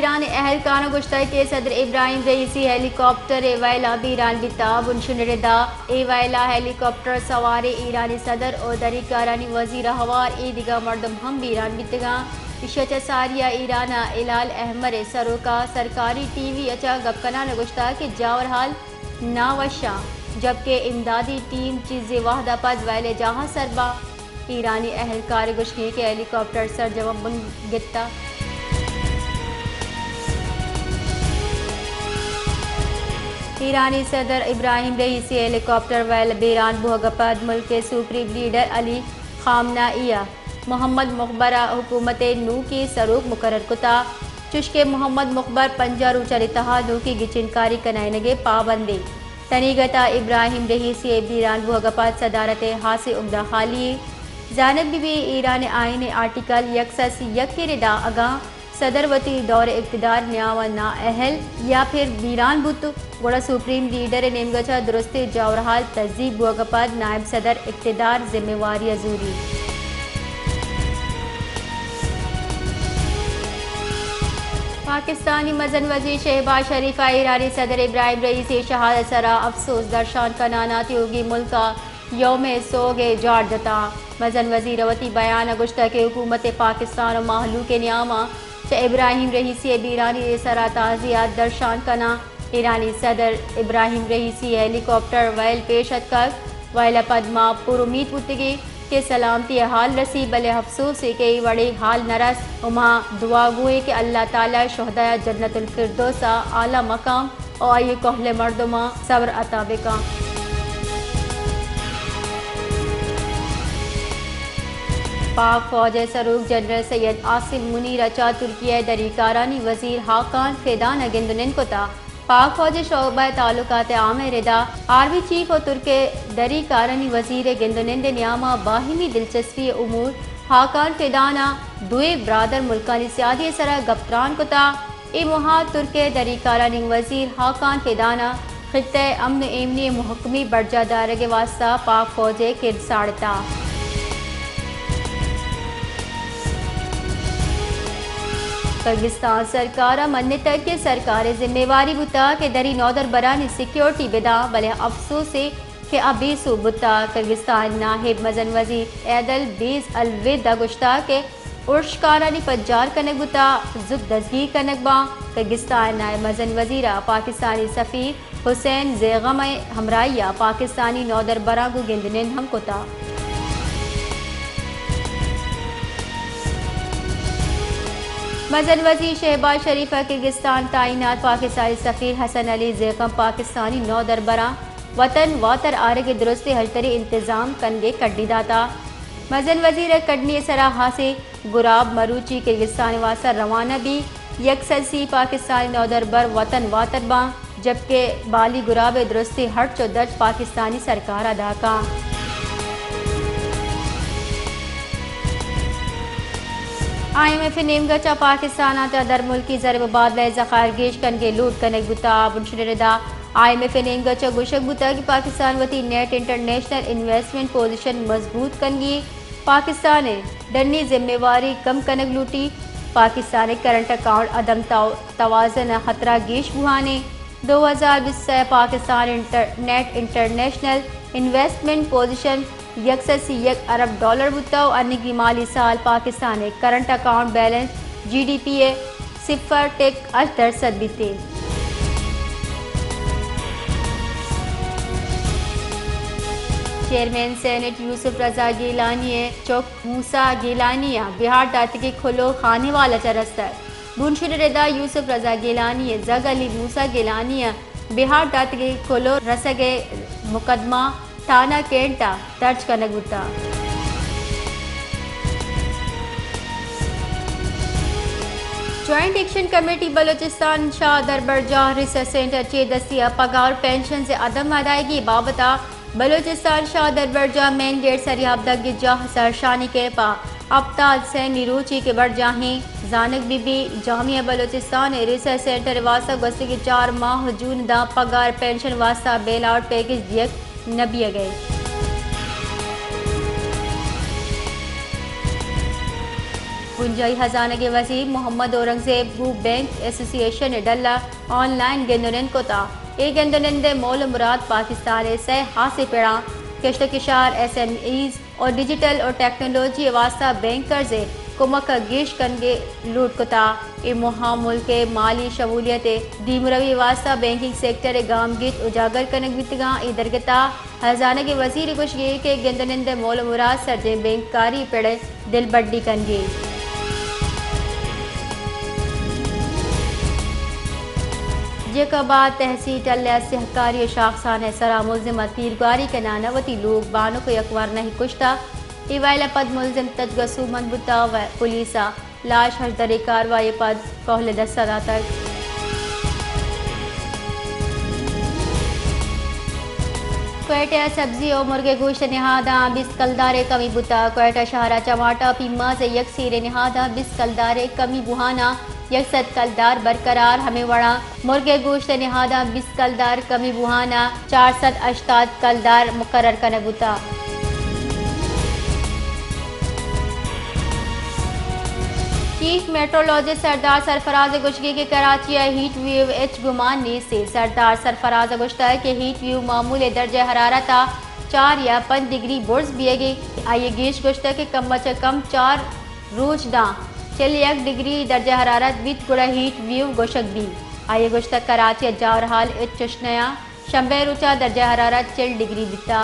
Iran एहलकान गुश्ता के सदर इब्राहिम रईसी helicopter एवाइला बीरान बिताब उनशुनरदा एवाइला helicopter सवार ईरानी सदर और दरीकारानी वजीर हवार ईदिगा मर्दम हम बीरान बितगा इशत सारिया ईराना इलाल अहमर सरोका सरकारी टीवी अचा गपकना गुश्ता के जावर हाल नावशा जबकि इमदादी टीम चीज़ वाहदा पद वाले जहाँ सरबा ईरानी एहलकार गुश्ती के हेलीकॉप्टर सर जवाब गिता ईरानी सदर इब्राहिम रईसी हेलीकॉप्टर वाल बीरान बुहगपद मुल्क के सुप्रीम लीडर अली खामनाइया मोहम्मद मुखबरा हुकूमत नू की सरूक मुकर्रर कुता चुश्के मोहम्मद मुखबर पंजारू चरितहा नू की गिचिनकारी कनाइनगे पाबंदी तनीगता इब्राहिम रईसी बीरान बुहगपद सदारत हासे उम्दा खाली जानब भी ईरान आइन आर्टिकल 101 के रिदा अगा सदरवती दौर इक़्तिदार न्यावा ना अहल या फिर बीरान बुत गोड़ा सुप्रीम लीडर नेमगचा दुरुस्त जावरहाल तहजीब बुअगपद नायब सदर इक़्तिदार जिम्मेवारी अजूरी पाकिस्तानी मजन वजीर शहबाज शरीफ ईरानी सदर इब्राहिम रईसी शहादत सरा अफसोस दर्शान कनानाती होगी मुल्का यौम सोगे जाड़ जता मजन वजीर वती बयान गुश्ता के हुकूमत पाकिस्तान और माहलू के न्यामा इब्राहिम रईसी बीरानी सरा ताज़ियात दर्शान कना ईरानी सदर इब्राहिम रईसी हेलीकॉप्टर वैल पेशत कर वैल पदमा पुरुमीद पुतगी के सलामती हाल रसी बले अफसोस के वड़े हाल नरस उमा दुआ गुए के अल्लाह ताला शहदा जन्नतुल फिरदौसा आला मकाम और ये कहले मर्दमा सब्र अता बेका पाक फौज सरूक जनरल सैयद आसिम मुनीर अचा तुर्किया दरीकारानी वजीर हाकान फेदान गिंदुनिन कोता पाक फौज शोबा ताल्लुकात आम रिदा आर्मी चीफ और तुर्क दरीकारानी वजीर गिंदुनिन न्यामा बाहिमी दिलचस्पी उमूर हाकान फेदाना दुए ब्रादर मुल्कानी सियादी सरा गप्तान कोता ए मुहा तुर्क दरीकारानी वजीर हाकान फेदाना खित्ते अमन एमनी मुहकमी बर्जादार के वास्ता पाक फौज किरसाड़ता किर्गिस्तान सरकार मन्ने तक के सरकार जिम्मेवारी बुता के दरी नौदर बरानी सिक्योरिटी बिदा बले अफसोस से के अभी सुबुता किर्गिस्तान नाहिब मजन वजीर ऐदल बीस अलविदा गुश्ता के उर्शकारानी पज्जार कनक बुता जुब दजगी कनकबा किर्गिस्तान नायब मजन वजीरा पाकिस्तानी सफ़ीर हुसैन ज़ेगम हमराइया पाकिस्तानी नौदर बरा को गिंदनिन हम कोता मजन वजीर शहबाज शरीफ किर्गिस्तान तैनात पाकिस्तानी सफ़ीर हसन अली ज़ेगम पाकिस्तानी नौ दरबरा वतन वातर आरे के दुरुस्त हलतरी इंतज़ाम कनगे कड्डी दाता मजन वजीर कडनी सराहा से गुराब मरूची किर्गिस्तान वासा रवाना भी यकससी पाकिस्तानी नौ दरबर वतन वातर बा जबकि बाली गुराब दुरुस्ती हट चो दर्ज पाकिस्तानी सरकार अदा का IMF नेमगचा पाकिस्तान आता दर मुल्की ज़रब बादल ज़खायर गेश कनगे लूट कनक बुता बुनशरदा IMF नेमगचा गुशक बुता कि पाकिस्तान वती नेट इंटरनेशनल इन्वेस्टमेंट पोजीशन मजबूत कनगी पाकिस्तान डरनी जिम्मेवारी कम कनक लूटी पाकिस्तान करंट अकाउंट अदम तवाज़न खतरा गेश बुहाने 2020 Pakistan net international investment position $1 अरब बुता अन्य की माली साल Pakistan current account balance GDP 0.8% बीते चेयरमैन सेनेट यूसुफ रजा गिलानी चौक मूसा गिलानिया बिहार दातगी खुलो खाने वाला चरस्तर बुनशुर रदा यूसुफ रजा गिलानी जग अली मूसा गिलानिया बिहार दातगी खुलो रसगे मुकदमा थाना केंटा दर्ज कनक बुता जॉइंट एक्शन कमेटी बलोचिस्तान शाह दरबरजाह रिसर्च सेंटर चे दस्तिया पगार पेंशन से अदम अदायगी बाबता बलोचिस्तान शाह दरबरजाह मेन गेट सरियाबदगी जाह सरशानी के पा अब्ताल से निरूची के बढ़ जाहें जानक बीबी जामिया बलोचिस्तान रिसर्च सेंटर वास्ता गस्ती के 4 माह जून दा पगार पेंशन वास्ता बेल आउट पैकेज दिए नबिया गए गुंजाई खजाना के वजीर मोहम्मद औरंगजेब भू बैंक एसोसिएशन ने डल्ला ऑनलाइन गेंदुनन को था एक गेंदुनंदे मोल मुराद पाकिस्तान से हासे पेड़ा कश्तकिशार SMEs और डिजिटल और टेक्नोलॉजी वास्ता बैंक कर्जे कुमक गिश कनगे लूट को था ए मुहा मुल्क के माली शमूलियत दीमरवी वास्ता बैंकिंग सेक्टर गाम गित उजागर कनक बितगा इधरगता खजाना के वजीर कुछ ये के गेंदुनंदे मोल मुराद सरजे बैंककारी पेड़े दिल बड्डी कनगे जेकबाद तहसील टल्ला सहकारी शाखसान सरा मुलजिम तीरगारी के नानावती लोग बानो को यकवार नहीं कुश्ता इवाइल पद मुलजिम तजगसू मनबुता व पुलिसा लाश हजदरी कार्रवाई पद कहले 10 सदा तक क्वेटा सब्जी और मुर्गे गोश्त निहादा बिस कलदारे कमी बुता क्वेटा शहरा चमाटा पीमा से यकसीर निहादा बिस कलदारे कमी बुहाना यकसद कलदार बरकरार हमें वड़ा मुर्गे गोश्त निहादा बिस कलदार कमी बुहाना 488 कलदार मुकर्रर कनबुता चीफ मेट्रोलॉजिस्ट सरदार सरफराज गुश्गी के कराची हीट वेव एच गुमान ने से सरदार सरफराज गुश्ता के हीट वेव मामूल दर्जा हरारत 4 या 5 डिग्री बुर्ज बिएगे आइए गेश गुश्ता के कम से कम 4 रोजदा 1 डिग्री दर्जा हरारत बीत गुड़ा हीट वेव गोशक भी आइए गुश्ता कराची जावरहाल चश्नया शंबे रुचा दर्जा हरारत 4 डिग्री बिता